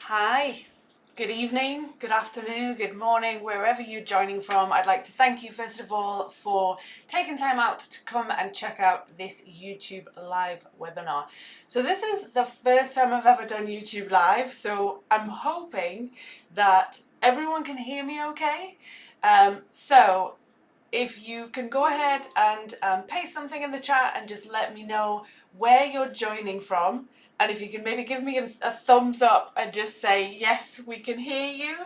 Hi, good evening, good afternoon, good morning, wherever you're joining from. I'd like to thank you first of all for taking time out to come and check out this YouTube live webinar. So this is the first time I've ever done YouTube live, so I'm hoping that everyone can hear me okay. So if you can go ahead and paste something in the chat and just let me know where you're joining from. And if you can maybe give me a thumbs up and just say, yes, we can hear you.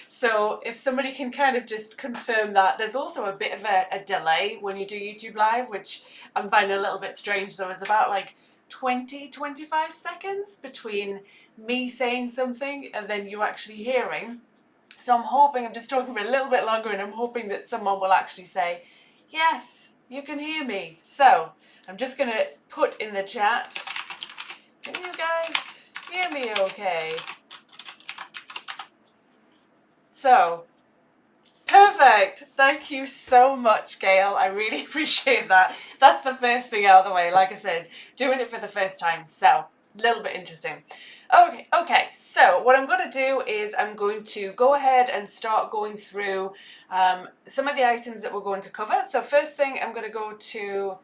So if somebody can kind of just confirm that. There's also a bit of a delay when you do YouTube Live, which I'm finding a little bit strange. So it's about like 20-25 seconds between me saying something and then you actually hearing. So I'm just talking for a little bit longer and I'm hoping that someone will actually say, yes, you can hear me. So I'm just going to put in the chat, can you guys hear me okay? So, perfect. Thank you so much, Gail. I really appreciate that. That's the first thing out of the way. Like I said, doing it for the first time. So, a little bit interesting. Okay. So what I'm going to do is I'm going to go ahead and start going through some of the items that we're going to cover. So first thing, I'm going to go to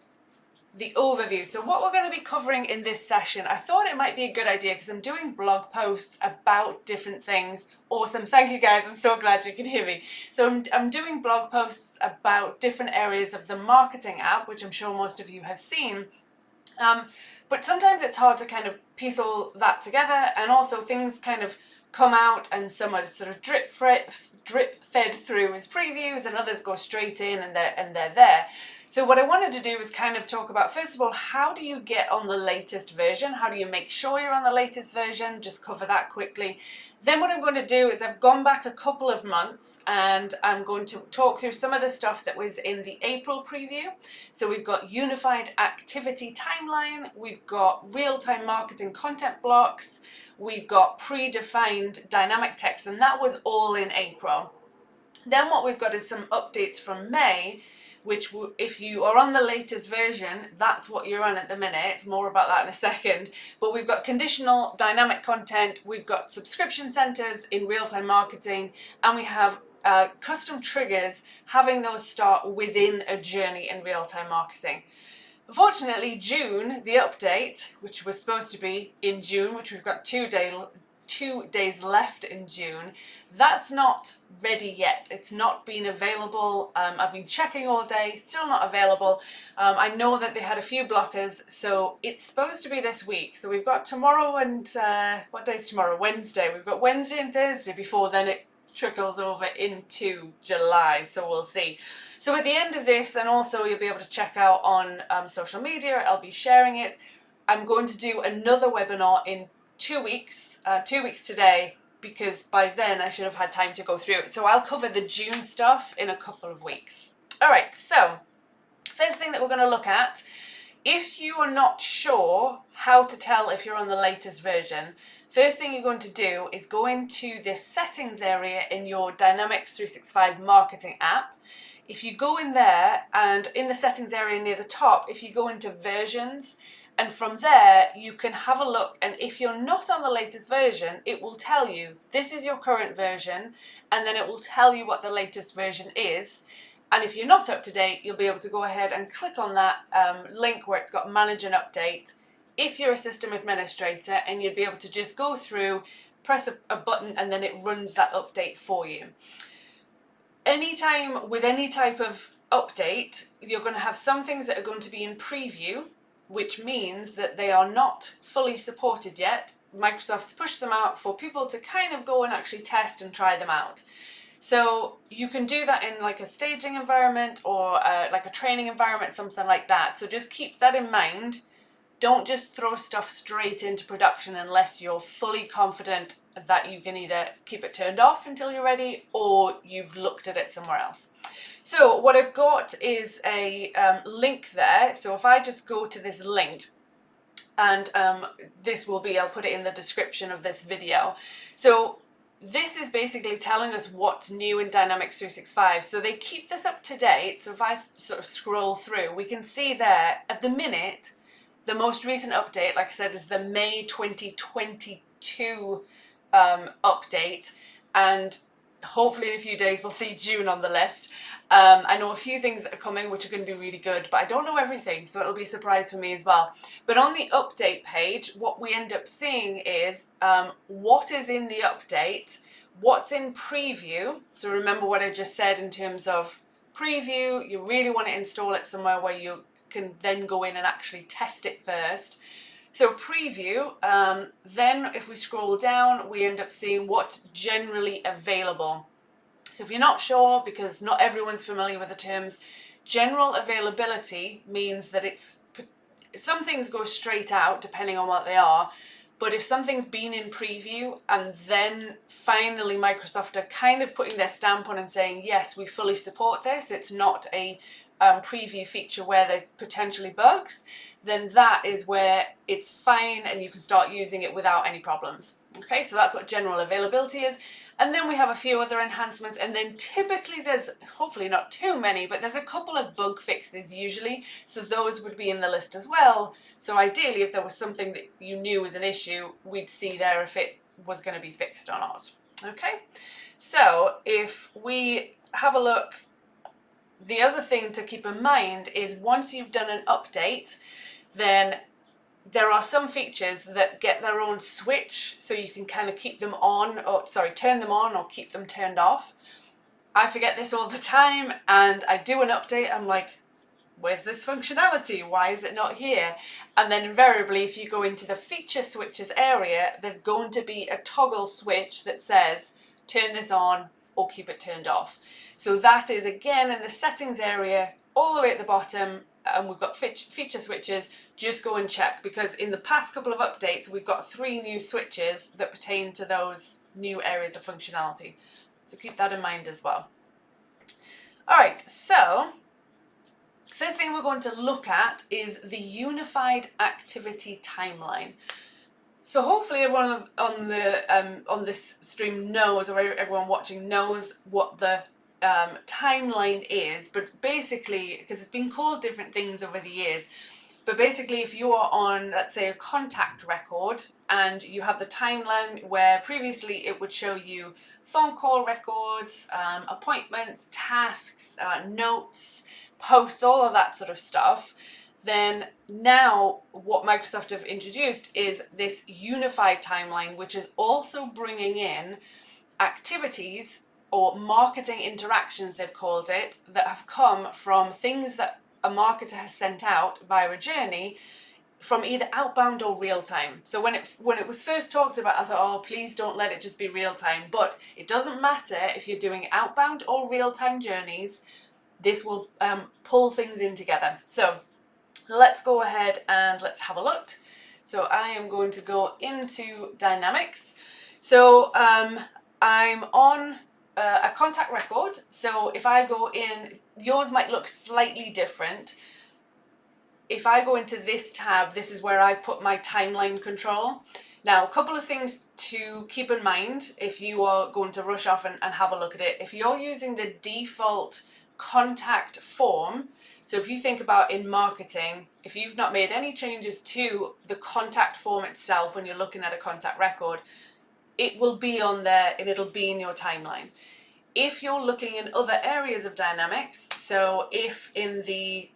the overview. So what we're going to be covering in this session, I thought it might be a good idea because I'm doing blog posts about different things. Awesome. Thank you guys. I'm so glad you can hear me. So I'm doing blog posts about different areas of the marketing app, which I'm sure most of you have seen. But sometimes it's hard to kind of piece all that together, and also things kind of come out and some are sort of drip fed through as previews and others go straight in and they're there. So what I wanted to do is kind of talk about, first of all, how do you get on the latest version? How do you make sure you're on the latest version? Just cover that quickly. Then what I'm going to do is I've gone back a couple of months and I'm going to talk through some of the stuff that was in the April preview. So we've got unified activity timeline, we've got real-time marketing content blocks, we've got predefined dynamic text, and that was all in April. Then what we've got is some updates from May, which if you are on the latest version, that's what you're on at the minute. More about that in a second. But we've got conditional dynamic content, we've got subscription centers in real-time marketing, and we have custom triggers, having those start within a journey in real-time marketing. Unfortunately, June, the update, which was supposed to be in June, which we've got 2 days left in June, that's not ready yet. It's not been available. I've been checking all day, still not available. I know that they had a few blockers, so it's supposed to be this week. So we've got tomorrow and, what day is tomorrow? Wednesday. We've got Wednesday and Thursday before then it trickles over into July, so we'll see. So at the end of this, and also you'll be able to check out on social media, I'll be sharing it. I'm going to do another webinar in 2 weeks, 2 weeks today, because by then I should have had time to go through it. So I'll cover the June stuff in a couple of weeks. All right, so first thing that we're going to look at, if you are not sure how to tell if you're on the latest version, first thing you're going to do is go into this settings area in your Dynamics 365 marketing app. If you go in there and in the settings area near the top, if you go into versions, and from there you can have a look, and if you're not on the latest version, it will tell you this is your current version, and then it will tell you what the latest version is. And if you're not up to date, you'll be able to go ahead and click on that link where it's got manage and update if you're a system administrator, and you'd be able to just go through, press a button, and then it runs that update for you. Anytime with any type of update, you're going to have some things that are going to be in preview, which means that they are not fully supported yet. Microsoft's pushed them out for people to kind of go and actually test and try them out. So you can do that in like a staging environment or like a training environment, something like that. So just keep that in mind. Don't just throw stuff straight into production unless you're fully confident that you can either keep it turned off until you're ready or you've looked at it somewhere else. So what I've got is a link there. So if I just go to this link, and this will be, I'll put it in the description of this video. So this is basically telling us what's new in Dynamics 365. So they keep this up to date. So if I sort of scroll through, we can see there at the minute, the most recent update, like I said, is the May 2022 update, and hopefully in a few days we'll see June on the list. I know a few things that are coming which are going to be really good, but I don't know everything, so it'll be a surprise for me as well. But on the update page, what we end up seeing is what is in the update, what's in preview. So remember what I just said in terms of preview, you really want to install it somewhere where you can then go in and actually test it first. So preview, then if we scroll down, we end up seeing what's generally available. So if you're not sure, because not everyone's familiar with the terms, general availability means that some things go straight out depending on what they are, but if something's been in preview and then finally Microsoft are kind of putting their stamp on and saying, yes, we fully support this, it's not a preview feature where there's potentially bugs, then that is where it's fine and you can start using it without any problems. Okay, so that's what general availability is. And then we have a few other enhancements, and then typically there's, hopefully not too many, but there's a couple of bug fixes usually, so those would be in the list as well. So ideally, if there was something that you knew was an issue, we'd see there if it was going to be fixed or not. Okay, so if we have a look, the other thing to keep in mind is once you've done an update, then there are some features that get their own switch, so you can kind of keep them on, or sorry, turn them on or keep them turned off. I forget this all the time, and I do an update, I'm like, where's this functionality? Why is it not here? And then invariably, if you go into the feature switches area, there's going to be a toggle switch that says, turn this on or keep it turned off. So that is again in the settings area, all the way at the bottom, and we've got feature switches. Just go and check, because in the past couple of updates we've got 3 new switches that pertain to those new areas of functionality, so keep that in mind as well. Alright, so first thing we're going to look at is the unified activity timeline. So hopefully everyone on this stream knows, or everyone watching knows, what the timeline is, but basically, because it's been called different things over the years, but basically if you are on, let's say, a contact record and you have the timeline where previously it would show you phone call records, appointments, tasks, notes, posts, all of that sort of stuff, then now what Microsoft have introduced is this unified timeline, which is also bringing in activities or marketing interactions, they've called it, that have come from things that a marketer has sent out via a journey from either outbound or real time. So when it was first talked about, I thought, oh, please don't let it just be real time. But it doesn't matter if you're doing outbound or real time journeys, this will pull things in together. So let's go ahead and let's have a look. So I am going to go into Dynamics. So I'm on a contact record. So if I go in, yours might look slightly different. If I go into this tab, this is where I've put my timeline control. Now, a couple of things to keep in mind if you are going to rush off and have a look at it. If you're using the default contact form, so if you think about in marketing, if you've not made any changes to the contact form itself when you're looking at a contact record, it will be on there and it'll be in your timeline. If you're looking in other areas of Dynamics, so if in the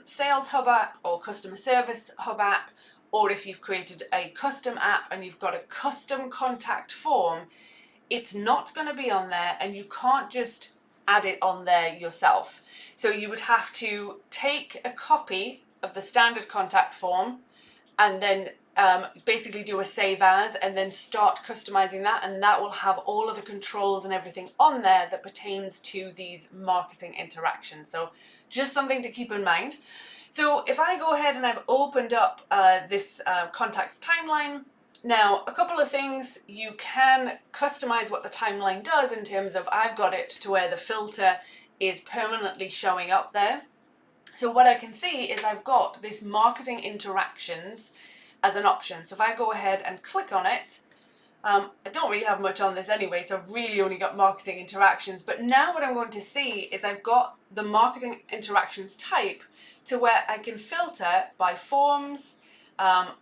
Sales Hub app or Customer Service Hub app, or if you've created a custom app and you've got a custom contact form, it's not going to be on there, and you can't just add it on there yourself. So you would have to take a copy of the standard contact form and then basically do a save as, and then start customizing that, and that will have all of the controls and everything on there that pertains to these marketing interactions. So just something to keep in mind. So if I go ahead and I've opened up this contacts timeline, now a couple of things, you can customize what the timeline does in terms of, I've got it to where the filter is permanently showing up there. So what I can see is I've got this marketing interactions as an option. So if I go ahead and click on it, I don't really have much on this anyway, so I've really only got marketing interactions. But now what I'm going to see is I've got the marketing interactions type to where I can filter by forms,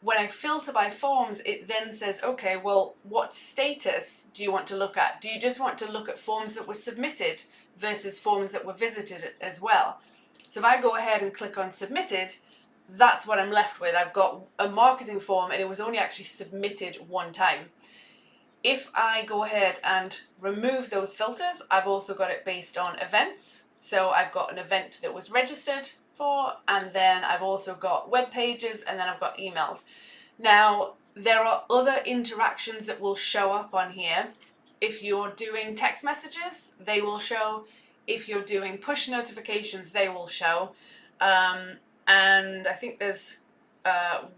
when I filter by forms, it then says, okay, well, what status do you want to look at? Do you just want to look at forms that were submitted versus forms that were visited as well? So if I go ahead and click on submitted, that's what I'm left with. I've got a marketing form and it was only actually submitted one time. If I go ahead and remove those filters, I've also got it based on events. So I've got an event that was registered for, and then I've also got web pages, and then I've got emails. Now, there are other interactions that will show up on here. If you're doing text messages, they will show. If you're doing push notifications, they will show. And I think there's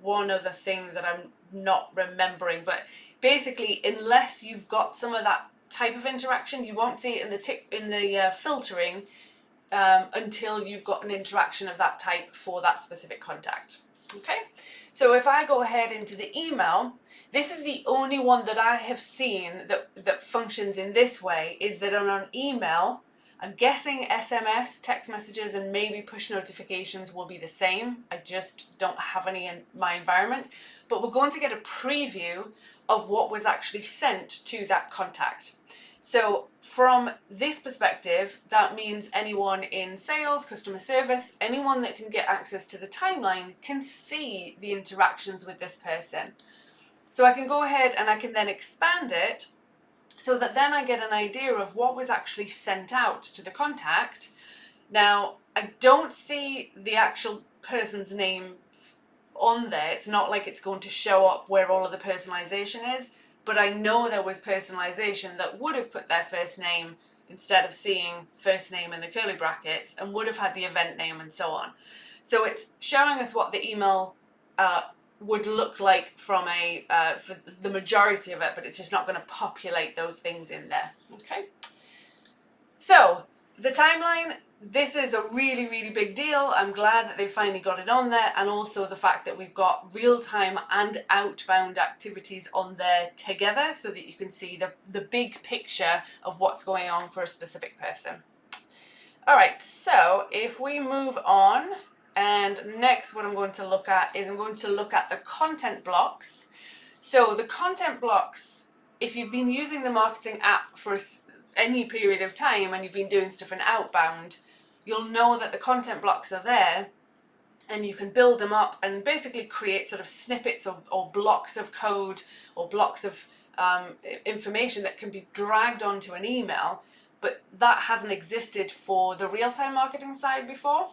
one other thing that I'm not remembering, but basically, unless you've got some of that type of interaction, you won't see it in the filtering until you've got an interaction of that type for that specific contact. Okay, so if I go ahead into the email, this is the only one that I have seen that functions in this way, is that on an email, I'm guessing SMS, text messages, and maybe push notifications will be the same. I just don't have any in my environment, but we're going to get a preview of what was actually sent to that contact. So from this perspective, that means anyone in sales, customer service, anyone that can get access to the timeline can see the interactions with this person. So I can go ahead and I can then expand it so that then I get an idea of what was actually sent out to the contact. Now, I don't see the actual person's name on there. It's not like it's going to show up where all of the personalization is, but I know there was personalization that would have put their first name instead of seeing first name in the curly brackets, and would have had the event name and so on. So it's showing us what the email would look like from for the majority of it, but it's just not going to populate those things in there. Okay. So the timeline, this is a really, really big deal. I'm glad that they finally got it on there, and also the fact that we've got real-time and outbound activities on there together so that you can see the big picture of what's going on for a specific person. All right, so if we move on, and next what I'm going to look at is I'm going to look at the content blocks. So the content blocks, if you've been using the marketing app for any period of time and you've been doing stuff in outbound, you'll know that the content blocks are there, and you can build them up and basically create sort of snippets or blocks of code or blocks of information that can be dragged onto an email, but that hasn't existed for the real-time marketing side before.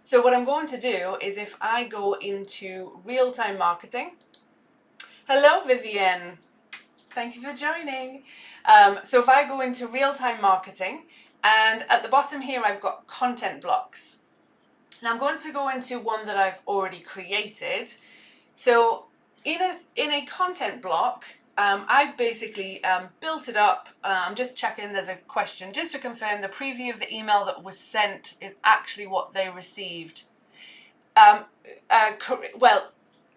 So what I'm going to do is, if I go into real-time marketing, hello Vivian, thank you for joining. So if I go into real-time marketing, and at the bottom here I've got content blocks. Now I'm going to go into one that I've already created. So in a content block, I've basically built it up. I'm just checking, there's a question. Just to confirm, the preview of the email that was sent is actually what they received. Well,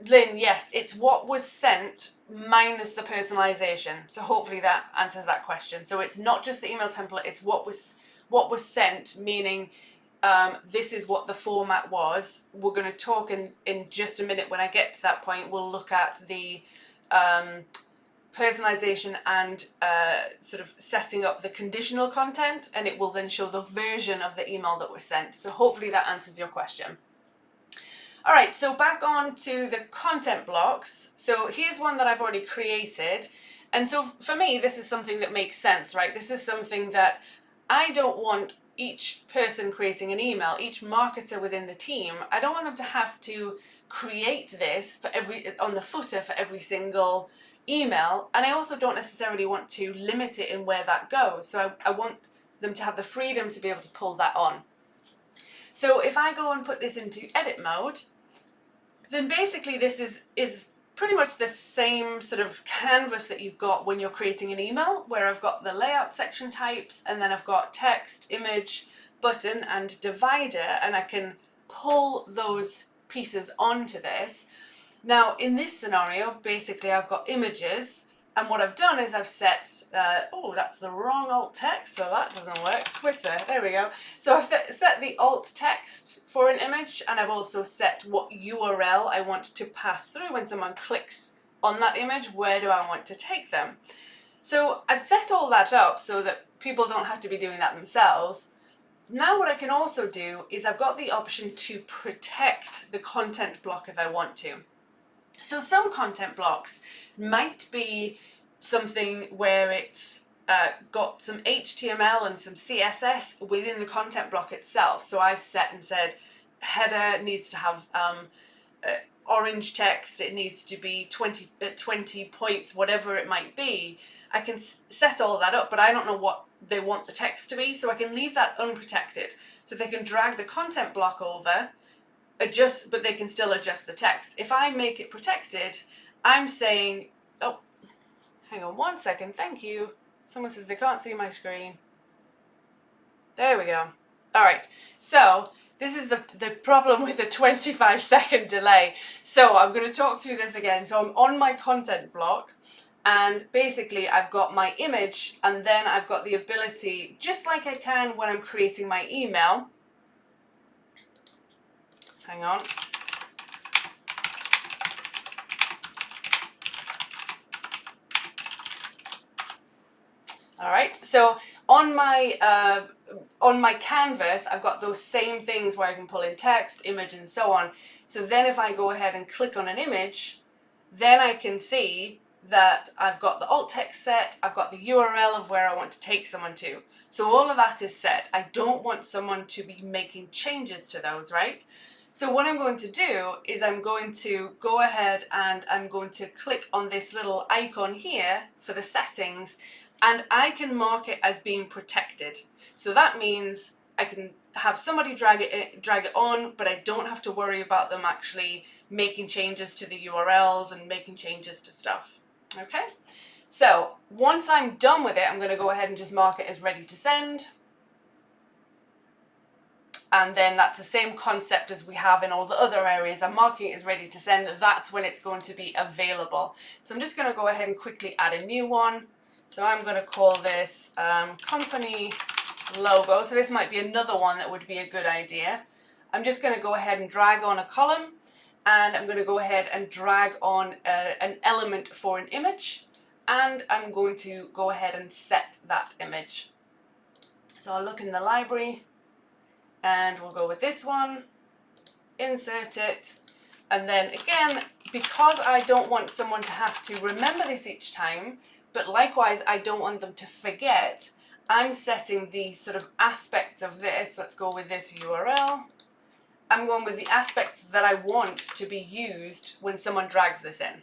Lynn, yes, it's what was sent minus the personalization. So hopefully that answers that question. So it's not just the email template, it's what was sent, meaning this is what the format was. We're going to talk in just a minute. When I get to that point, we'll look at the personalization and sort of setting up the conditional content, and it will then show the version of the email that was sent. So hopefully that answers your question. All right, so back on to the content blocks. So here's one that I've already created. And so for me, this is something that makes sense, right? This is something that I don't want each person creating an email, each marketer within the team, I don't want them to have to create this for on the footer for every single email. And I also don't necessarily want to limit it in where that goes. So I want them to have the freedom to be able to pull that on. So if I go and put this into edit mode, then basically this is pretty much the same sort of canvas that you've got when you're creating an email, where I've got the layout section types, and then I've got text, image, button, and divider, and I can pull those pieces onto this. Now, in this scenario, basically I've got images, And what I've done is I've set, oh, that's the wrong alt text, so that doesn't work. Twitter, there we go. So I've set the alt text for an image, and I've also set what URL I want to pass through when someone clicks on that image. Where do I want to take them? So I've set all that up so that people don't have to be doing that themselves. Now what I can also do is I've got the option to protect the content block if I want to. So some content blocks might be something where it's got some HTML and some CSS within the content block itself. So I've set and said header needs to have orange text, it needs to be 20 points, whatever it might be. I can set all that up, but I don't know what they want the text to be, so I can leave that unprotected. So they can drag the content block over, adjust, but they can still adjust the text. If I make it protected, I'm saying, oh, hang on 1 second, thank you. Someone says they can't see my screen. There we go. All right, so this is the problem with the 25-second delay. So I'm going to talk through this again. So I'm on my content block, and basically I've got my image, and then I've got the ability, just like I can when I'm creating my email. Hang on. All right, so on my canvas, I've got those same things where I can pull in text, image, and so on. So then if I go ahead and click on an image, then I can see that I've got the alt text set, I've got the URL of where I want to take someone to. So all of that is set. I don't want someone to be making changes to those, right? So what I'm going to do is I'm going to go ahead and I'm going to click on this little icon here for the settings, and I can mark it as being protected. So that means I can have somebody drag it on, but I don't have to worry about them actually making changes to the URLs and making changes to stuff. Okay? So once I'm done with it, I'm going to go ahead and just mark it as ready to send. And then that's the same concept as we have in all the other areas. I'm marking it as ready to send. That's when it's going to be available. So I'm just going to go ahead and quickly add a new one. So I'm going to call this company logo. So this might be another one that would be a good idea. I'm just going to go ahead and drag on a column, and I'm going to go ahead and drag on an element for an image, and I'm going to go ahead and set that image. So I'll look in the library, and we'll go with this one, insert it, and then again, because I don't want someone to have to remember this each time, but likewise I don't want them to forget, I'm setting the sort of aspects of this. Let's go with this URL. I'm going with the aspects that I want to be used when someone drags this in.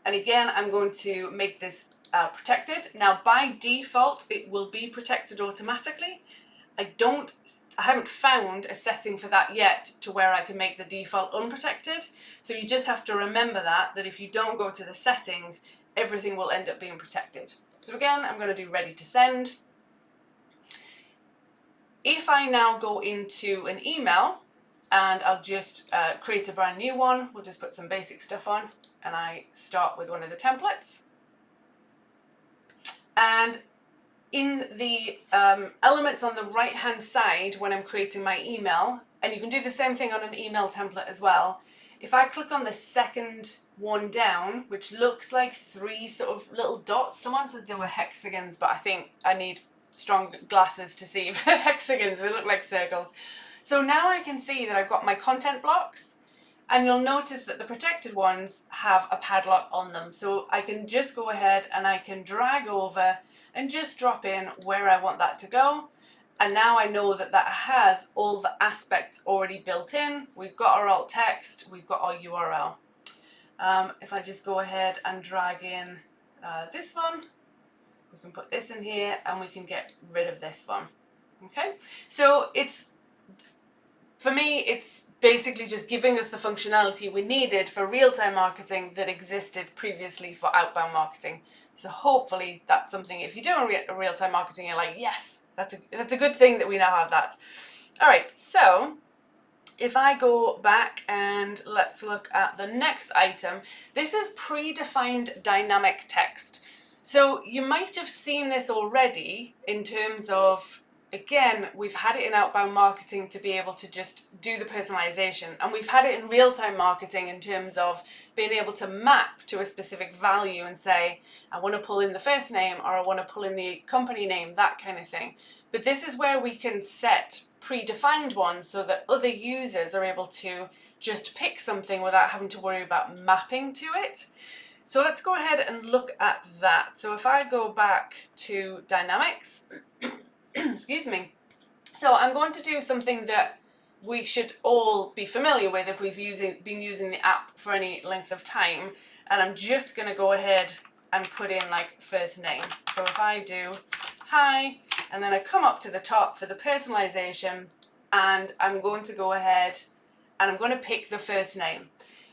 And again, I'm going to make this protected. Now by default, it will be protected automatically. I haven't found a setting for that yet to where I can make the default unprotected. So you just have to remember that if you don't go to the settings, everything will end up being protected. So again, I'm going to do ready to send. If I now go into an email, and I'll just create a brand new one, we'll just put some basic stuff on, and I start with one of the templates. And in the elements on the right hand side when I'm creating my email, and you can do the same thing on an email template as well, if I click on the second one down, which looks like 3 sort of little dots, someone said they were hexagons, but I think I need strong glasses to see if they're hexagons, they look like circles. So now I can see that I've got my content blocks, and you'll notice that the protected ones have a padlock on them. So I can just go ahead and I can drag over and just drop in where I want that to go. And now I know that that has all the aspects already built in. We've got our alt text, we've got our URL. If I just go ahead and drag in this one, we can put this in here and we can get rid of this one. Okay, so for me, it's basically just giving us the functionality we needed for real-time marketing that existed previously for outbound marketing. So hopefully that's something, if you're doing real-time marketing, you're like, yes, that's a good thing that we now have that. All right, so if I go back and let's look at the next item, this is predefined dynamic text. So you might have seen this already in terms of, again, we've had it in outbound marketing to be able to just do the personalization, and we've had it in real-time marketing in terms of being able to map to a specific value and say, I want to pull in the first name or I want to pull in the company name, that kind of thing. But this is where we can set predefined ones so that other users are able to just pick something without having to worry about mapping to it. So let's go ahead and look at that. So if I go back to Dynamics, excuse me. So I'm going to do something that we should all be familiar with if we've been using the app for any length of time. And I'm just going to go ahead and put in like first name. So if I do hi, and then I come up to the top for the personalization, and I'm going to go ahead and I'm going to pick the first name.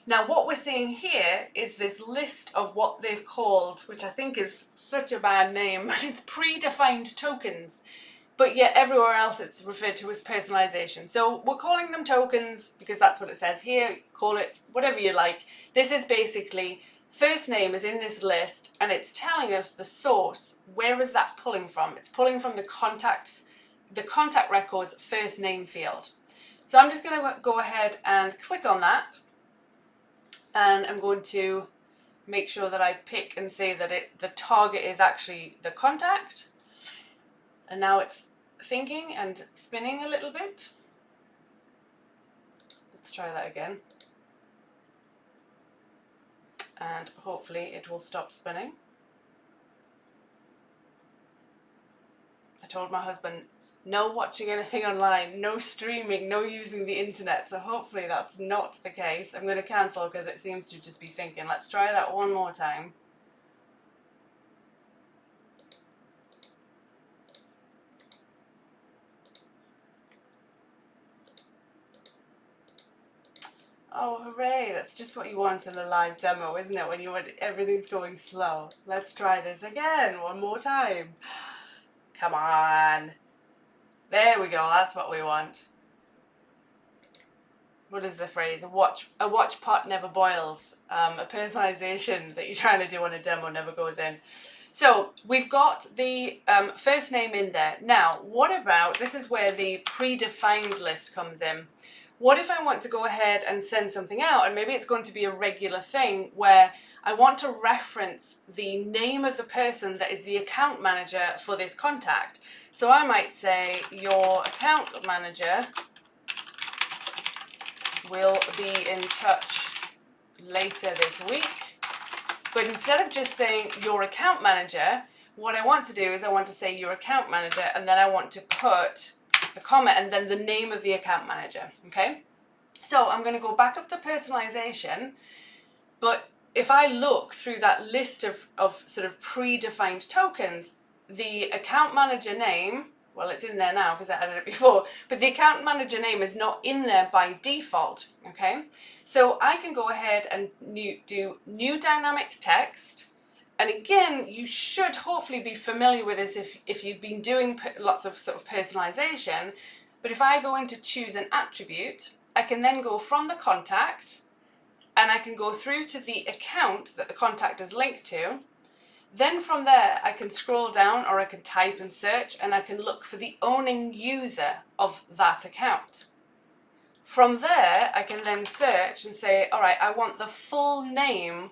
Now what we're seeing here is this list of what they've called, which I think is such a bad name, but it's predefined tokens. But yet everywhere else it's referred to as personalization. So we're calling them tokens because that's what it says here. Call it whatever you like. This is basically first name is in this list and it's telling us the source. Where is that pulling from? It's pulling from the contact records first name field. So I'm just going to go ahead and click on that. And I'm going to make sure that I pick and say that the target is actually the contact. And now it's thinking and spinning a little bit. Let's try that again. And hopefully it will stop spinning. I told my husband, no watching anything online, no streaming, no using the internet. So hopefully that's not the case. I'm going to cancel because it seems to just be thinking. Let's try that one more time. Oh, hooray, that's just what you want in a live demo, isn't it? When you want everything's going slow. Let's try this again, one more time. Come on. There we go, that's what we want. What is the phrase? A watch pot never boils. A personalization that you're trying to do on a demo never goes in. So we've got the first name in there. Now, what about, this is where the predefined list comes in. What if I want to go ahead and send something out, and maybe it's going to be a regular thing where I want to reference the name of the person that is the account manager for this contact. So I might say your account manager will be in touch later this week. But instead of just saying your account manager, what I want to do is I want to say your account manager, and then I want to put a comment and then the name of the account manager, okay? So I'm going to go back up to personalization, but if I look through that list of sort of predefined tokens, the account manager name, well, it's in there now because I added it before, but the account manager name is not in there by default, okay? So I can go ahead and do new dynamic text. And again, you should hopefully be familiar with this if you've been doing lots of sort of personalization. But if I go into choose an attribute, I can then go from the contact and I can go through to the account that the contact is linked to. Then from there, I can scroll down or I can type and search and I can look for the owning user of that account. From there, I can then search and say, all right, I want the full name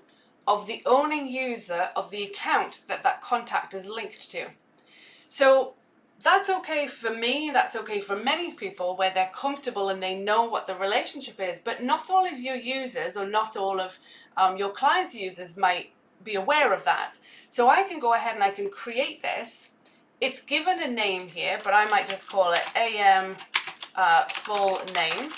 of the owning user of the account that that contact is linked to. So that's okay for me, that's okay for many people where they're comfortable and they know what the relationship is, but not all of your users or not all of your clients' users might be aware of that. So I can go ahead and I can create this. It's given a name here, but I might just call it AM full name.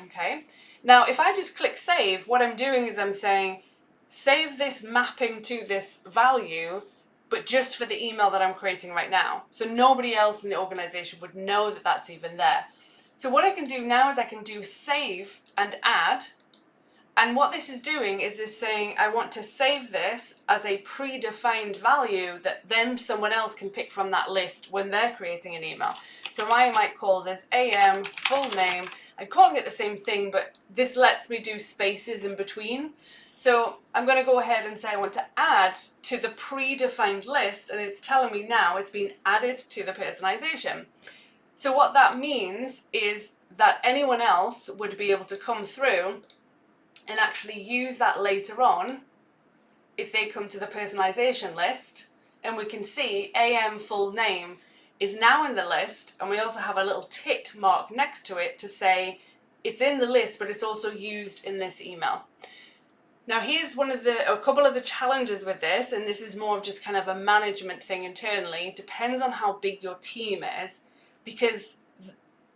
Okay. Now, if I just click save, what I'm doing is I'm saying, save this mapping to this value, but just for the email that I'm creating right now. So nobody else in the organization would know that that's even there. So what I can do now is I can do save and add, And what this is doing is this saying, I want to save this as a predefined value that then someone else can pick from that list when they're creating an email. So I might call this AM full name. I'm calling it the same thing, but this lets me do spaces in between. So I'm going to go ahead and say I want to add to the predefined list, and it's telling me now it's been added to the personalization. So what that means is that anyone else would be able to come through and actually use that later on if they come to the personalization list, and we can see AM full name is now in the list, and we also have a little tick mark next to it to say it's in the list, but it's also used in this email. Now here's a couple of the challenges with this, and this is more of just kind of a management thing internally. It depends on how big your team is, because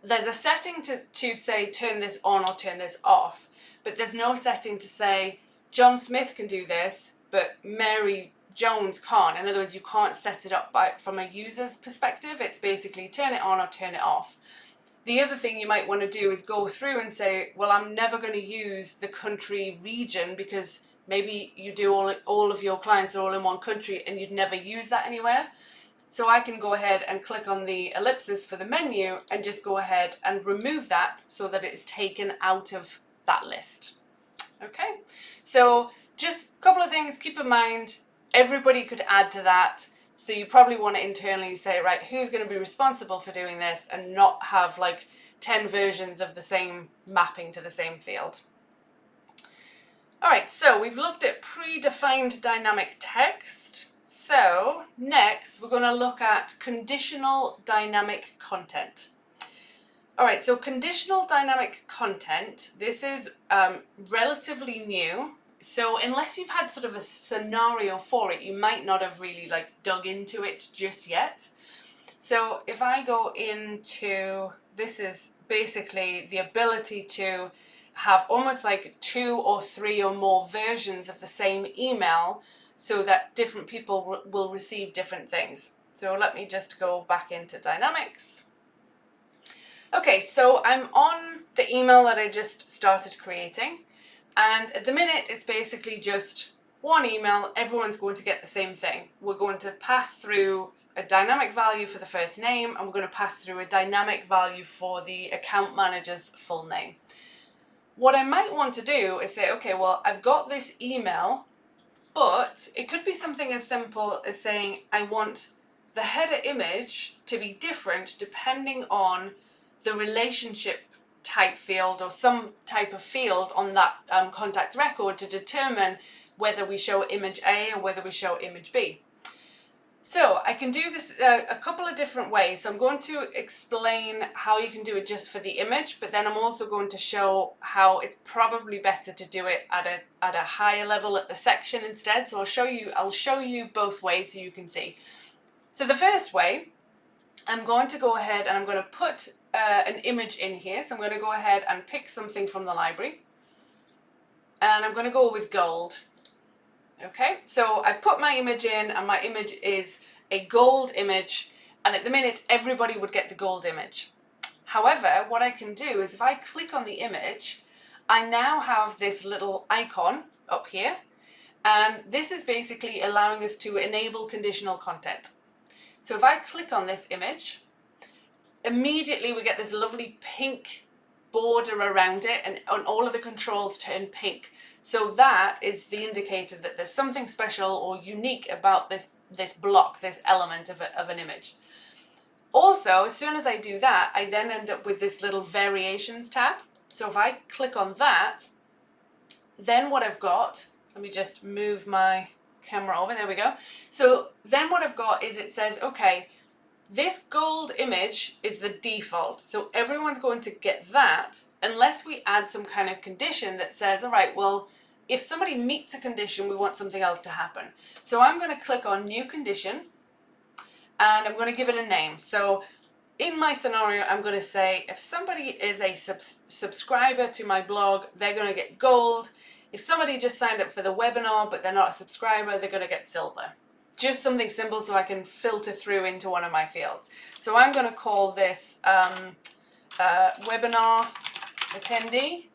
there's a setting to say turn this on or turn this off, but there's no setting to say John Smith can do this, but Mary Jones can't. In other words, you can't set it up from a user's perspective. It's basically turn it on or turn it off. The other thing you might want to do is go through and say, well, I'm never going to use the country region, because maybe you do all of your clients are all in one country and you'd never use that anywhere. So I can go ahead and click on the ellipsis for the menu and just go ahead and remove that so that it's taken out of that list. Okay, so just a couple of things, keep in mind, everybody could add to that. So you probably want to internally say, right, who's going to be responsible for doing this, and not have like 10 versions of the same mapping to the same field. All right, so we've looked at predefined dynamic text. So next we're going to look at conditional dynamic content. All right, so conditional dynamic content, this is relatively new. So unless you've had sort of a scenario for it, you might not have really like dug into it just yet. So if I go into, this is basically the ability to have almost like 2 or 3 or more versions of the same email, so that different people will receive different things. So let me just go back into Dynamics. Okay, so I'm on the email that I just started creating, and at the minute it's basically just one email. Everyone's going to get the same thing. We're going to pass through a dynamic value for the first name, and we're going to pass through a dynamic value for the account manager's full name. What I might want to do is say, okay, well, I've got this email, but it could be something as simple as saying I want the header image to be different depending on the relationship type field or some type of field on that contact record to determine whether we show image A or whether we show image B. So I can do this a couple of different ways. So I'm going to explain how you can do it just for the image, but then I'm also going to show how it's probably better to do it at a higher level at the section instead. So I'll show you both ways so you can see. So the first way, I'm going to go ahead and I'm going to put an image in here. So I'm going to go ahead and pick something from the library, and I'm going to go with gold. Okay, so I've put my image in, and my image is a gold image, and at the minute everybody would get the gold image. However, what I can do is if I click on the image, I now have this little icon up here, and this is basically allowing us to enable conditional content. So if I click on this image, immediately we get this lovely pink border around it, and all of the controls turn pink. So that is the indicator that there's something special or unique about this block, this element of an image. Also, as soon as I do that, I then end up with this little variations tab. So if I click on that, then what I've got, let me just move my camera over, there we go. So then what I've got is it says, okay, this gold image is the default. So everyone's going to get that unless we add some kind of condition that says, all right, well, if somebody meets a condition, we want something else to happen. So I'm going to click on new condition, and I'm going to give it a name. So in my scenario, I'm going to say if somebody is a subscriber to my blog, they're going to get gold. If somebody just signed up for the webinar, but they're not a subscriber, they're going to get silver. Just something simple so I can filter through into one of my fields. So I'm going to call this webinar attendee.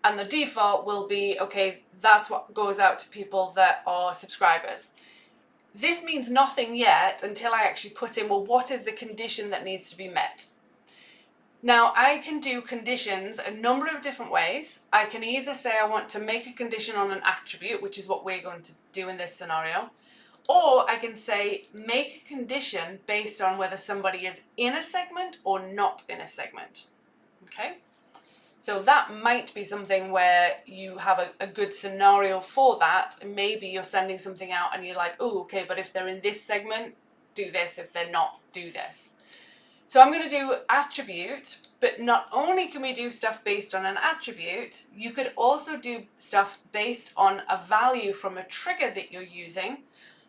And the default will be, okay, that's what goes out to people that are subscribers. This means nothing yet until I actually put in, well, what is the condition that needs to be met? Now, I can do conditions a number of different ways. I can either say I want to make a condition on an attribute, which is what we're going to do in this scenario, or I can say make a condition based on whether somebody is in a segment or not in a segment. Okay? So that might be something where you have a good scenario for that. Maybe you're sending something out and you're like, oh, okay, but if they're in this segment, do this. If they're not, do this. So I'm going to do attribute, but not only can we do stuff based on an attribute, you could also do stuff based on a value from a trigger that you're using.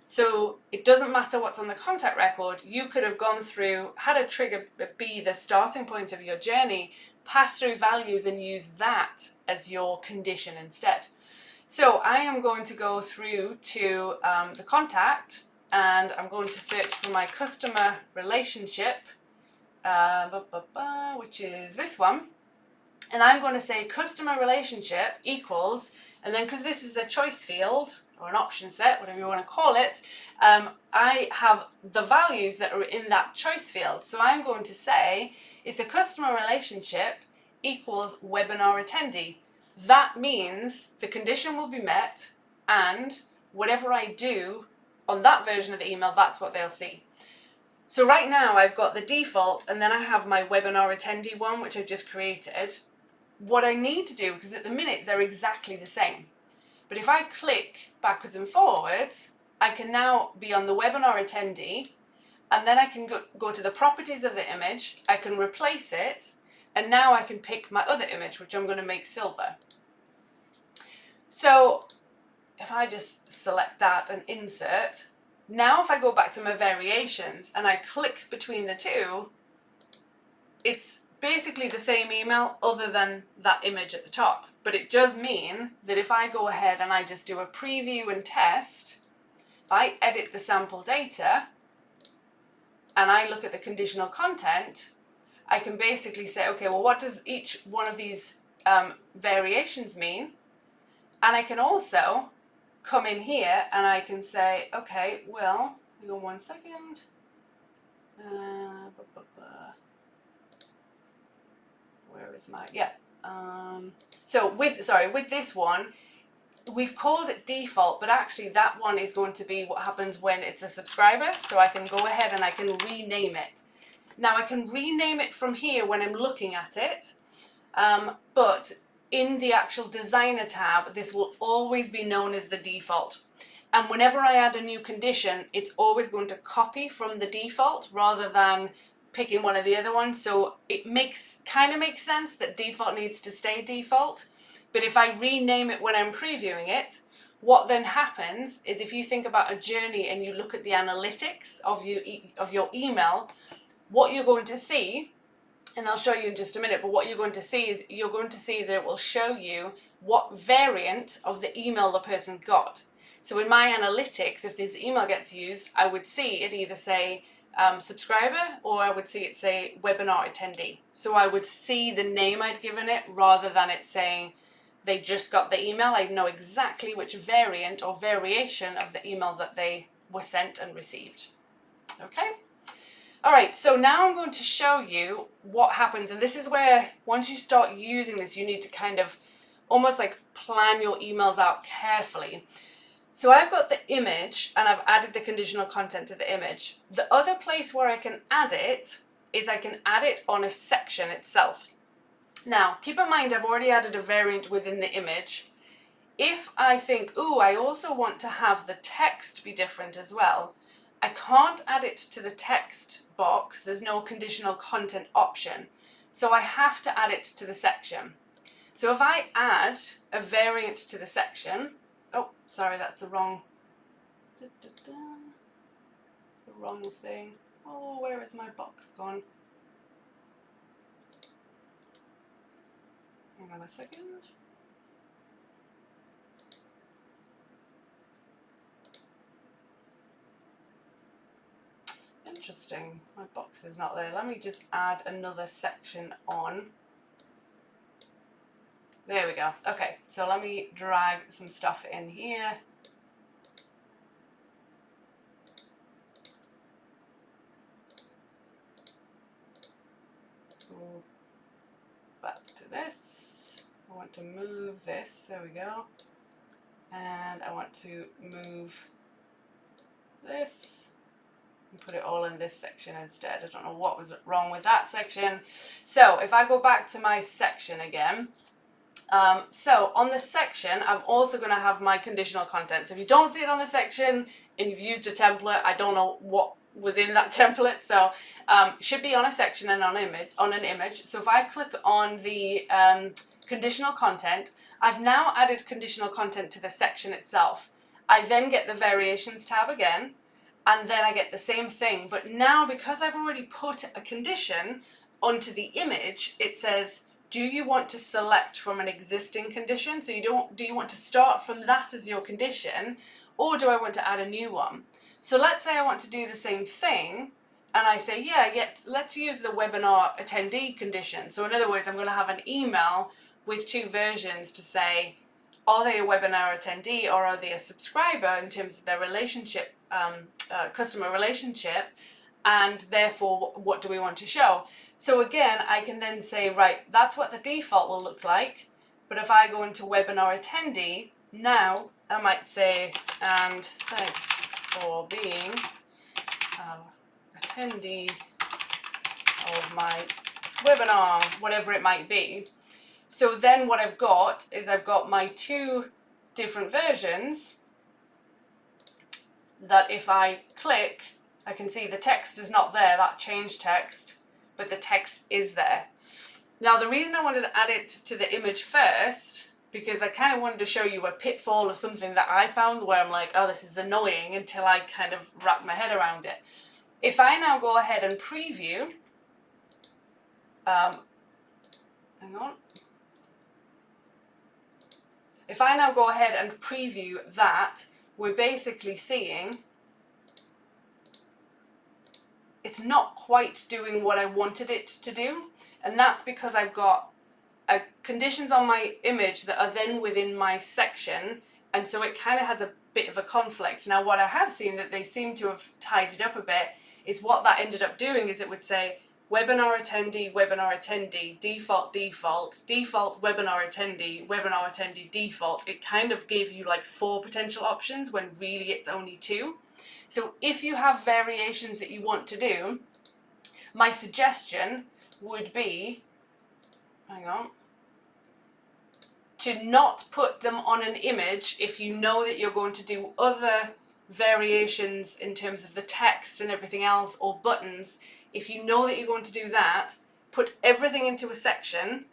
So it doesn't matter what's on the contact record. You could have gone through, had a trigger be the starting point of your journey, pass through values and use that as your condition instead. So I am going to go through to the contact, and I'm going to search for my customer relationship, which is this one. And I'm going to say customer relationship equals, and then because this is a choice field or an option set, whatever you want to call it, I have the values that are in that choice field. So I'm going to say if the customer relationship equals webinar attendee, that means the condition will be met, and whatever I do on that version of the email, that's what they'll see. So right now I've got the default, and then I have my webinar attendee one, which I've just created. What I need to do, because at the minute they're exactly the same, but if I click backwards and forwards, I can now be on the webinar attendee, and then I can go to the properties of the image, I can replace it, and now I can pick my other image, which I'm going to make silver. So if I just select that and insert, now if I go back to my variations and I click between the two, it's basically the same email other than that image at the top. But it does mean that if I go ahead and I just do a preview and test, if I edit the sample data and I look at the conditional content, I can basically say, okay, well, what does each one of these variations mean? And I can also come in here and I can say, okay, well, hang on 1 second. Where is my, yeah. So with this one, we've called it default, but actually that one is going to be what happens when it's a subscriber. So I can go ahead and I can rename it. Now I can rename it from here when I'm looking at it, but in the actual designer tab, this will always be known as the default. And whenever I add a new condition, it's always going to copy from the default rather than picking one of the other ones. So it kind of makes sense that default needs to stay default. But if I rename it when I'm previewing it, what then happens is if you think about a journey and you look at the analytics of your email, what you're going to see, and I'll show you in just a minute, but what you're going to see is you're going to see that it will show you what variant of the email the person got. So in my analytics, if this email gets used, I would see it either say subscriber, or I would see it say webinar attendee. So I would see the name I'd given it rather than it saying they just got the email. I'd know exactly which variant or variation of the email that they were sent and received. Okay? All right, so now I'm going to show you what happens. And this is where once you start using this, you need to kind of almost like plan your emails out carefully. So I've got the image and I've added the conditional content to the image. The other place where I can add it is I can add it on a section itself. Now, keep in mind, I've already added a variant within the image. If I think, ooh, I also want to have the text be different as well, I can't add it to the text box. There's no conditional content option. So I have to add it to the section. So if I add a variant to the section, oh, sorry, that's the wrong thing. Oh, where is my box gone? Hang on a second. Interesting, my box is not there. Let me just add another section on. There we go. Okay, so let me drag some stuff in here. Back to this. I want to move this. There we go. And I want to move this and put it all in this section instead. I don't know what was wrong with that section. So if I go back to my section again, so on the section, I'm also going to have my conditional content. So if you don't see it on the section and you've used a template, I don't know what was in that template. So it should be on a section and on an image. So if I click on the conditional content, I've now added conditional content to the section itself. I then get the variations tab again, and then I get the same thing. But now, because I've already put a condition onto the image, it says, do you want to select from an existing condition? So do you want to start from that as your condition, or do I want to add a new one? So let's say I want to do the same thing, and I say, yeah, let's use the webinar attendee condition. So in other words, I'm going to have an email with two versions to say, are they a webinar attendee or are they a subscriber in terms of their relationship, customer relationship, and therefore what do we want to show? So again, I can then say, right, that's what the default will look like. But if I go into webinar attendee, now I might say, and thanks for being attendee of my webinar, whatever it might be. So then what I've got is I've got my two different versions that if I click, I can see the text is not there, that changed text, but the text is there. Now the reason I wanted to add it to the image first, because I kind of wanted to show you a pitfall of something that I found where I'm like, oh, this is annoying, until I kind of wrap my head around it. If I now go ahead and preview, hang on. If I now go ahead and preview that, we're basically seeing it's not quite doing what I wanted it to do. And that's because I've got conditions on my image that are then within my section. And so it kind of has a bit of a conflict. Now, what I have seen that they seem to have tidied up a bit is what that ended up doing is it would say webinar attendee, default, webinar attendee, default. It kind of gave you like 4 potential options when really it's only 2. So if you have variations that you want to do, my suggestion would be, hang on, to not put them on an image if you know that you're going to do other variations in terms of the text and everything else, or buttons. If you know that you're going to do that, put everything into a section,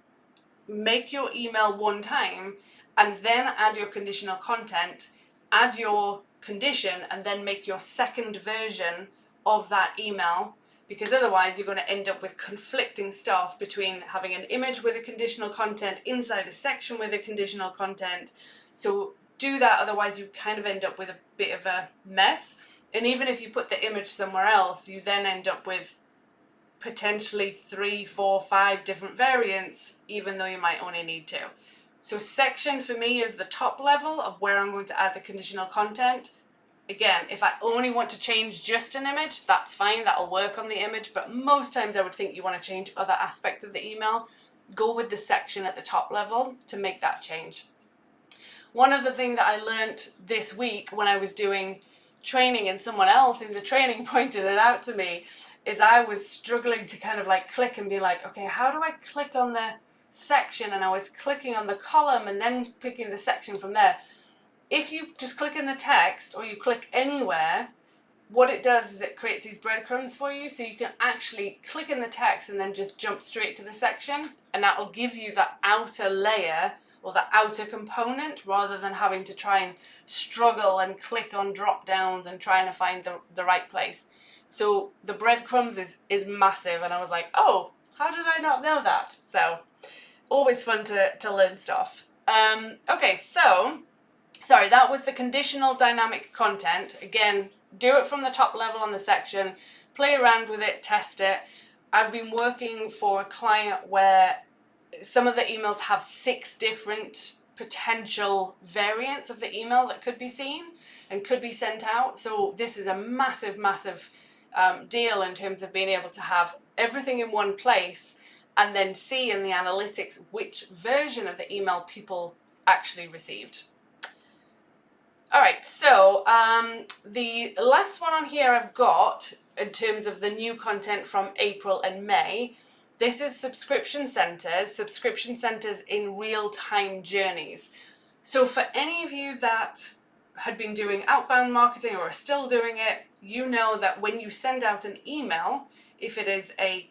make your email one time, and then add your conditional content, add your condition, and then make your second version of that email, because otherwise you're going to end up with conflicting stuff between having an image with a conditional content inside a section with a conditional content. So do that, otherwise you kind of end up with a bit of a mess. And even if you put the image somewhere else, you then end up with potentially 3, 4, 5 different variants, even though you might only need 2. So section for me is the top level of where I'm going to add the conditional content. Again, if I only want to change just an image, that's fine, that'll work on the image, but most times I would think you want to change other aspects of the email. Go with the section at the top level to make that change. One other thing that I learned this week when I was doing training, and someone else in the training pointed it out to me, is I was struggling to kind of like click and be like, okay, how do I click on the section? And I was clicking on the column and then picking the section from there. If you just click in the text or you click anywhere, what it does is it creates these breadcrumbs for you, so you can actually click in the text and then just jump straight to the section, and that'll give you that outer layer or the outer component, rather than having to try and struggle and click on drop downs and trying to find the right place. So the breadcrumbs is massive, and I was like, oh, how did I not know that? So always fun to learn stuff. Okay, so sorry, that was the conditional dynamic content. Again, do it from the top level on the section, play around with it, test it. I've been working for a client where some of the emails have 6 different potential variants of the email that could be seen and could be sent out. So this is a massive, massive deal in terms of being able to have everything in one place and then see in the analytics which version of the email people actually received. All right, so the last one on here I've got in terms of the new content from April and May, this is subscription centers in real-time journeys. So for any of you that had been doing outbound marketing or are still doing it, you know that when you send out an email, if it is a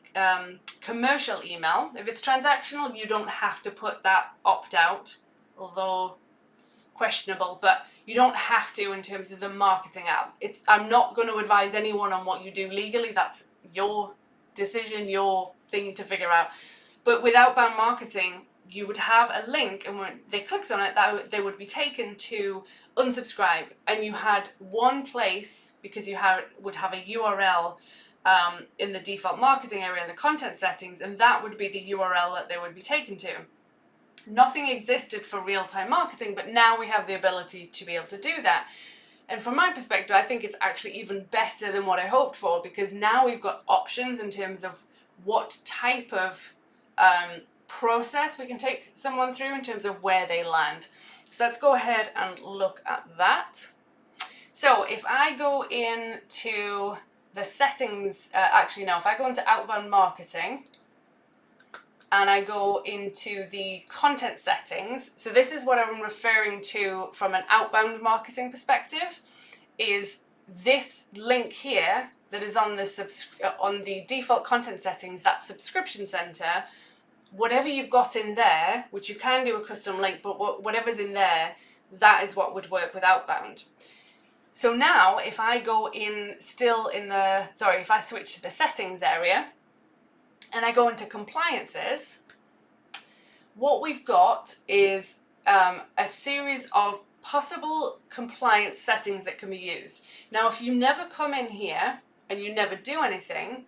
commercial email, if it's transactional, you don't have to put that opt-out, although questionable, but you don't have to in terms of the marketing app. I'm not going to advise anyone on what you do legally. That's your decision, your thing to figure out. But with outbound marketing, you would have a link, and when they clicked on it, they would be taken to unsubscribe, and you had one place, because you would have a URL in the default marketing area in the content settings, and that would be the URL that they would be taken to. Nothing existed for real-time marketing, but now we have the ability to be able to do that. And from my perspective, I think it's actually even better than what I hoped for, because now we've got options in terms of what type of process we can take someone through in terms of where they land. So let's go ahead and look at that. So if I go into the settings, if I go into outbound marketing, and I go into the content settings. So this is what I'm referring to from an outbound marketing perspective, is this link here that is on the default content settings, that subscription center. Whatever you've got in there, which you can do a custom link, but whatever's in there, that is what would work with outbound. So now if I go if I switch to the settings area, and I go into compliances, what we've got is a series of possible compliance settings that can be used. Now, if you never come in here and you never do anything,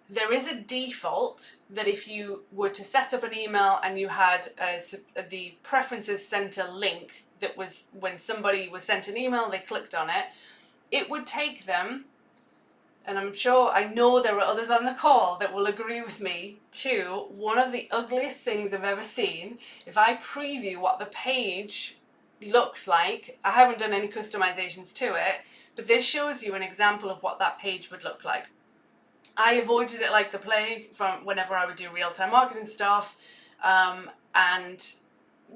there is a default that if you were to set up an email and you had the preferences center link, that was when somebody was sent an email, they clicked on it, it would take them, and I know there are others on the call that will agree with me, to one of the ugliest things I've ever seen. If I preview what the page looks like, I haven't done any customizations to it, but this shows you an example of what that page would look like. I avoided it like the plague from whenever I would do real-time marketing stuff, and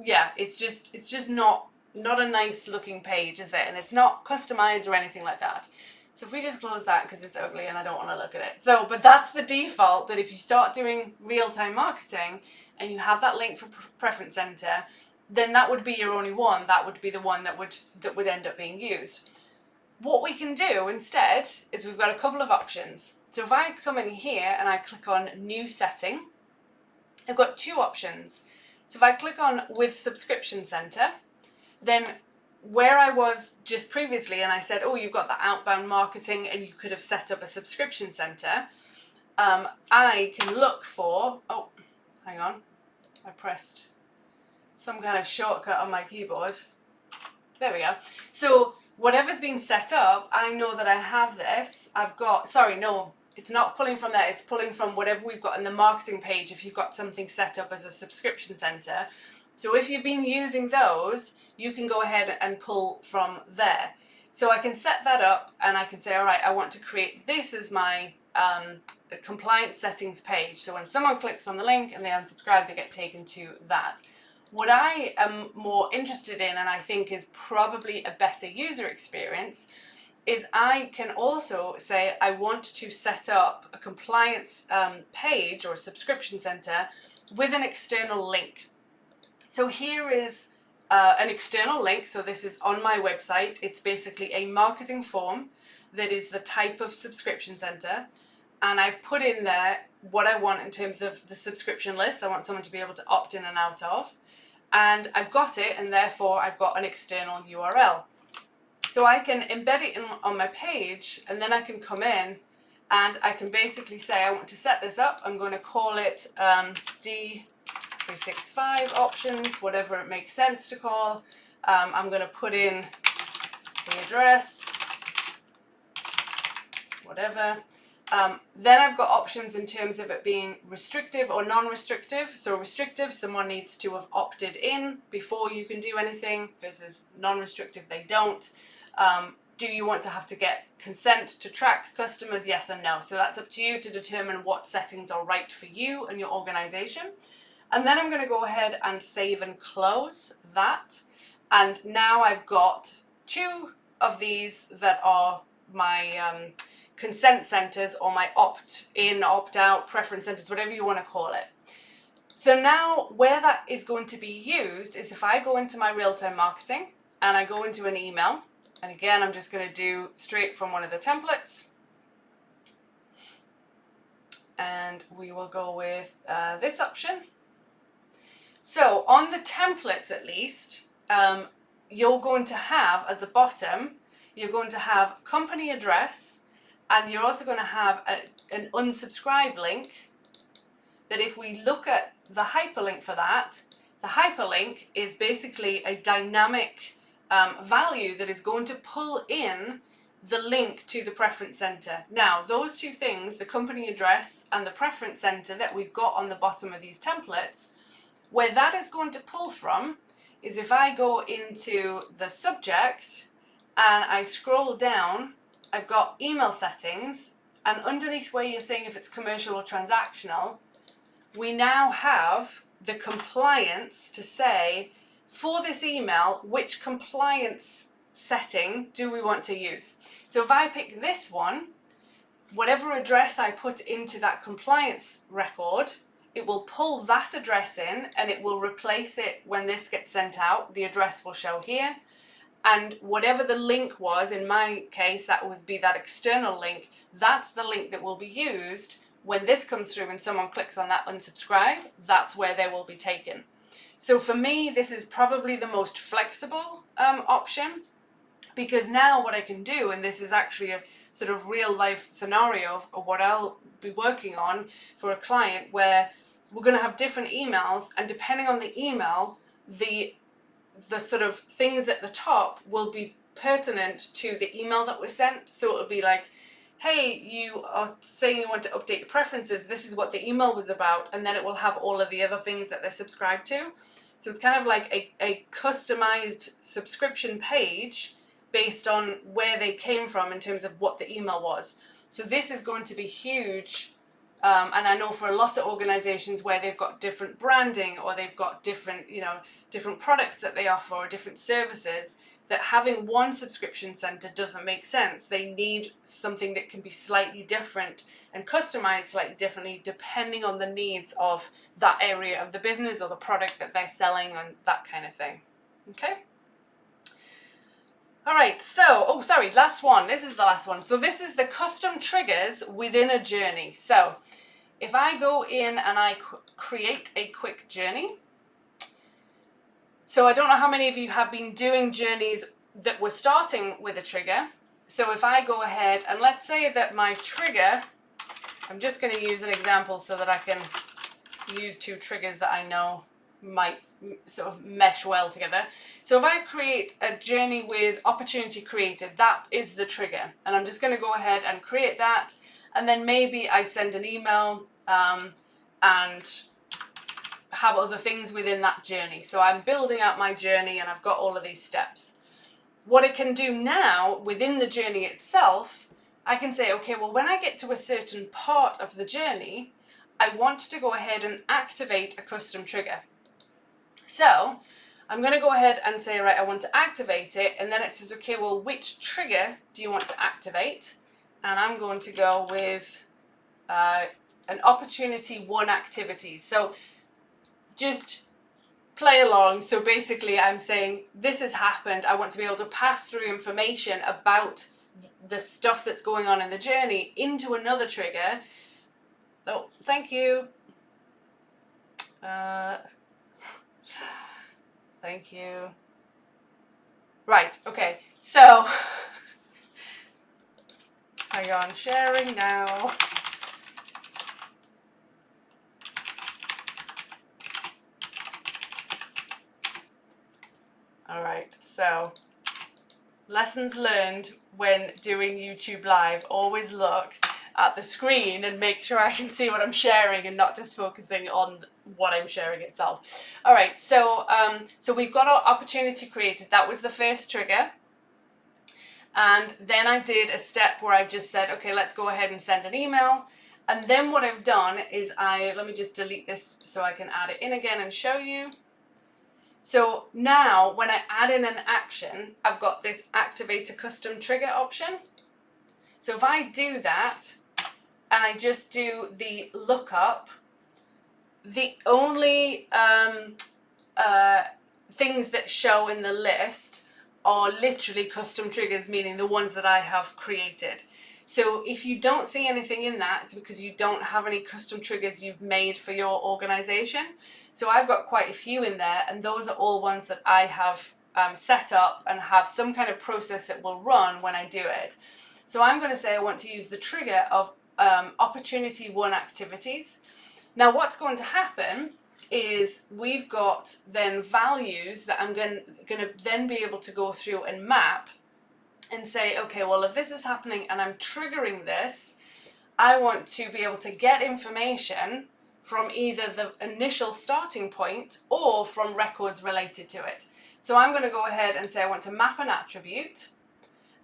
yeah, it's just not a nice looking page, is it? And it's not customized or anything like that. So if we just close that because it's ugly and I don't want to look at it. So, but that's the default, that if you start doing real-time marketing and you have that link for preference center, then that would be your only one. That would be the one that would end up being used. What we can do instead is we've got a couple of options. So if I come in here and I click on new setting, I've got 2 options. So if I click on with subscription center, then where I was just previously, and I said, oh, you've got the outbound marketing and you could have set up a subscription center, I can look for, oh, hang on, I pressed some kind of shortcut on my keyboard. There we go. So whatever's been set up, I know that I have this. It's not pulling from there, it's pulling from whatever we've got in the marketing page if you've got something set up as a subscription center. So if you've been using those, you can go ahead and pull from there. So I can set that up and I can say, all right, I want to create this as my compliance settings page. So when someone clicks on the link and they unsubscribe, they get taken to that. What I am more interested in, and I think is probably a better user experience, is I can also say I want to set up a compliance page or a subscription center with an external link. So here is an external link. So this is on my website. It's basically a marketing form that is the type of subscription center. And I've put in there what I want in terms of the subscription list. I want someone to be able to opt in and out of. And I've got it, and therefore I've got an external URL. So I can embed it on my page, and then I can come in and I can basically say I want to set this up. I'm going to call it D365 D365 options, whatever it makes sense to call. I'm going to put in the address, whatever. Then I've got options in terms of it being restrictive or non-restrictive. So restrictive, someone needs to have opted in before you can do anything, versus non-restrictive, they don't. Do you want to have to get consent to track customers? Yes and no. So that's up to you to determine what settings are right for you and your organization. And then I'm going to go ahead and save and close that. And now I've got 2 of these that are my consent centers, or my opt-in, opt-out, preference centers, whatever you want to call it. So now where that is going to be used is if I go into my real-time marketing and I go into an email, and again, I'm just going to do straight from one of the templates. And we will go with this option. So on the templates, at least, you're going to have at the bottom, you're going to have company address, and you're also going to have an unsubscribe link that if we look at the hyperlink for that, the hyperlink is basically a dynamic value that is going to pull in the link to the preference center. Now, those 2 things, the company address and the preference center that we've got on the bottom of these templates, where that is going to pull from is if I go into the subject and I scroll down, I've got email settings, and underneath where you're saying if it's commercial or transactional, we now have the compliance to say, for this email, which compliance setting do we want to use? So if I pick this one, whatever address I put into that compliance record, it will pull that address in and it will replace it when this gets sent out. The address will show here. And whatever the link was, in my case, that would be that external link. That's the link that will be used when this comes through and someone clicks on that unsubscribe. That's where they will be taken. So for me, this is probably the most flexible option, because now what I can do, and this is actually a sort of real life scenario of what I'll be working on for a client, where we're going to have different emails, and depending on the email, the sort of things at the top will be pertinent to the email that was sent. So it'll be like, hey, you are saying you want to update your preferences, this is what the email was about, and then it will have all of the other things that they're subscribed to. So it's kind of like a customized subscription page based on where they came from in terms of what the email was. So this is going to be huge. And I know for a lot of organizations where they've got different branding, or they've got different, different products that they offer, or different services, that having one subscription center doesn't make sense. They need something that can be slightly different and customized slightly differently depending on the needs of that area of the business or the product that they're selling and that kind of thing. Okay? All right, so, last one. This is the last one. So this is the custom triggers within a journey. So if I go in and I create a quick journey, so I don't know how many of you have been doing journeys that were starting with a trigger. So if I go ahead and let's say that my trigger, I'm just going to use an example so that I can use 2 triggers that I know might sort of mesh well together. So if I create a journey with opportunity created, that is the trigger. And I'm just going to go ahead and create that. And then maybe I send an email and have other things within that journey. So I'm building out my journey and I've got all of these steps. What I can do now within the journey itself, I can say, okay, well, when I get to a certain part of the journey, I want to go ahead and activate a custom trigger. So I'm going to go ahead and say, right, I want to activate it. And then it says, okay, well, which trigger do you want to activate? And I'm going to go with an opportunity 1 activity. So just play along. So basically I'm saying this has happened. I want to be able to pass through information about the stuff that's going on in the journey into another trigger. Oh, thank you. Thank you. Right, okay. So, hang on, sharing now. All right, so lessons learned when doing YouTube Live. Always look at the screen and make sure I can see what I'm sharing and not just focusing on what I'm sharing itself. All right, so so we've got our opportunity created. That was the first trigger. And then I did a step where I've just said, okay, let's go ahead and send an email. And then what I've done is let me just delete this so I can add it in again and show you. So now when I add in an action, I've got this activate a custom trigger option. So if I do that and I just do the lookup, the only things that show in the list are literally custom triggers, meaning the ones that I have created. So if you don't see anything in that, it's because you don't have any custom triggers you've made for your organization. So I've got quite a few in there, and those are all ones that I have set up and have some kind of process that will run when I do it. So I'm going to say I want to use the trigger of opportunity 1 activities. Now what's going to happen is we've got then values that I'm going to then be able to go through and map and say, okay, well, if this is happening and I'm triggering this, I want to be able to get information from either the initial starting point or from records related to it. So I'm going to go ahead and say I want to map an attribute.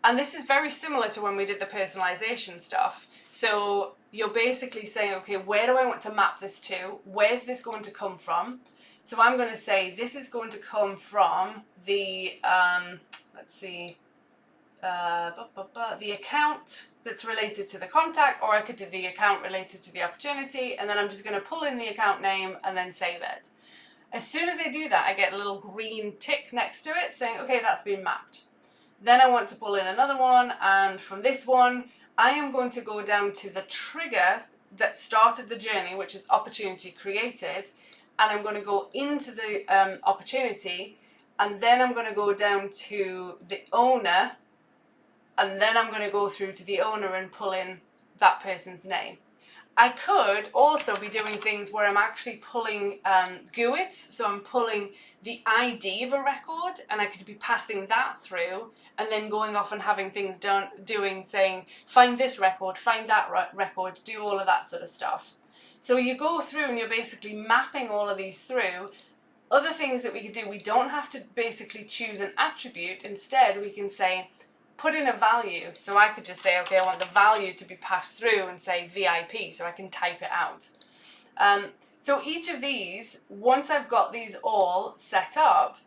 And this is very similar to when we did the personalization stuff. So you're basically saying, okay, where do I want to map this to? Where's this going to come from? So I'm going to say this is going to come from the, let's see, the account that's related to the contact, or I could do the account related to the opportunity, and then I'm just going to pull in the account name and then save it. As soon as I do that, I get a little green tick next to it saying, okay, that's been mapped. Then I want to pull in another one, and from this one, I am going to go down to the trigger that started the journey, which is opportunity created, and I'm going to go into the opportunity, and then I'm going to go down to the owner, and then I'm going to go through to the owner and pull in that person's name. I could also be doing things where I'm actually pulling GUIDs, so I'm pulling the ID of a record, and I could be passing that through, and then going off and having things saying, find this record, find that record, do all of that sort of stuff. So you go through and you're basically mapping all of these through. Other things that we could do, we don't have to basically choose an attribute. Instead, we can say, put in a value. So I could just say, okay, I want the value to be passed through and say VIP, so I can type it out. So each of these, once I've got these all set up,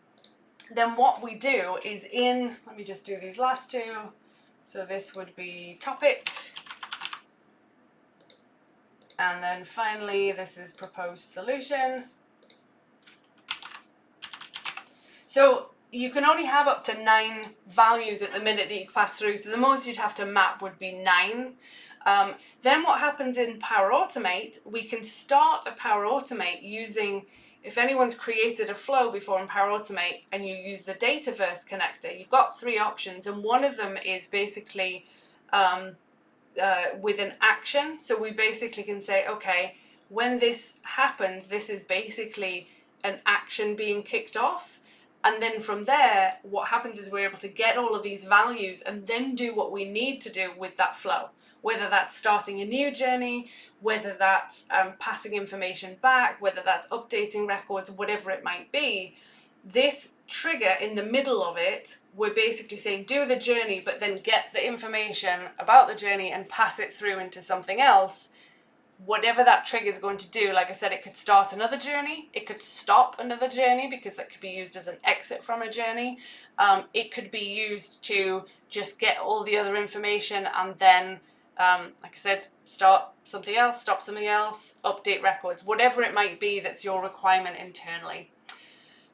then what we do is let me just do these last two. So this would be topic. And then finally, this is proposed solution. So you can only have up to 9 values at the minute that you pass through. So the most you'd have to map would be 9. Then what happens in Power Automate, we can start a Power Automate using, if anyone's created a flow before in Power Automate and you use the Dataverse connector, you've got 3 options, and one of them is basically with an action. So we basically can say, okay, when this happens, this is basically an action being kicked off. And then from there, what happens is we're able to get all of these values and then do what we need to do with that flow. Whether that's starting a new journey, whether that's passing information back, whether that's updating records, whatever it might be. This trigger in the middle of it, we're basically saying do the journey, but then get the information about the journey and pass it through into something else. Whatever that trigger is going to do, like I said, it could start another journey, it could stop another journey because that could be used as an exit from a journey. It could be used to just get all the other information and then, like I said, start something else, stop something else, update records, whatever it might be that's your requirement internally.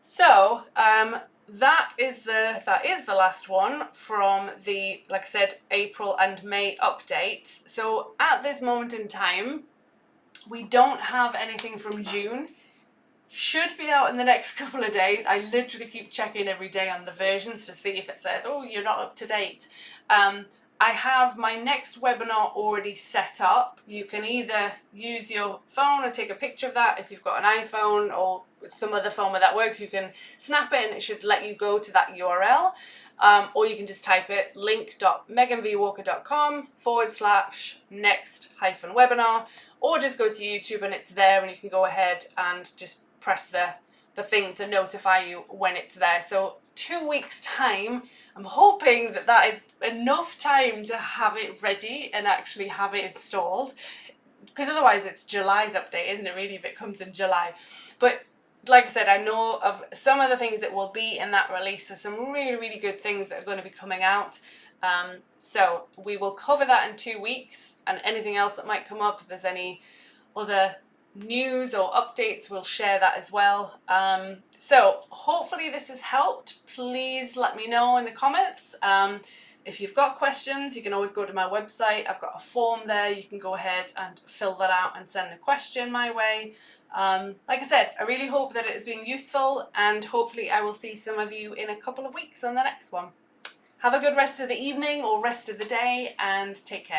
So that is the last one from the, like I said, April and May updates. So at this moment in time, we don't have anything from June. Should be out in the next couple of days. I literally keep checking every day on the versions to see if it says, oh, you're not up to date. I have my next webinar already set up. You can either use your phone and take a picture of that if you've got an iPhone or some other phone where that works. You can snap it and it should let you go to that URL. Or you can just type it link.meganvwalker.com/next-webinar, or just go to YouTube and it's there, and you can go ahead and just press the thing to notify you when it's there. So 2 weeks time, I'm hoping that that is enough time to have it ready and actually have it installed, because otherwise it's July's update, isn't it, really, if it comes in July. But like I said, I know of some of the things that will be in that release. There's some really, really good things that are going to be coming out. So we will cover that in 2 weeks, and anything else that might come up, if there's any other news or updates, we'll share that as well. So hopefully this has helped. Please let me know in the comments. If you've got questions, you can always go to my website. I've got a form there. You can go ahead and fill that out and send a question my way. Like I said, I really hope that it has been useful, and hopefully I will see some of you in a couple of weeks on the next one. Have a good rest of the evening or rest of the day, and take care.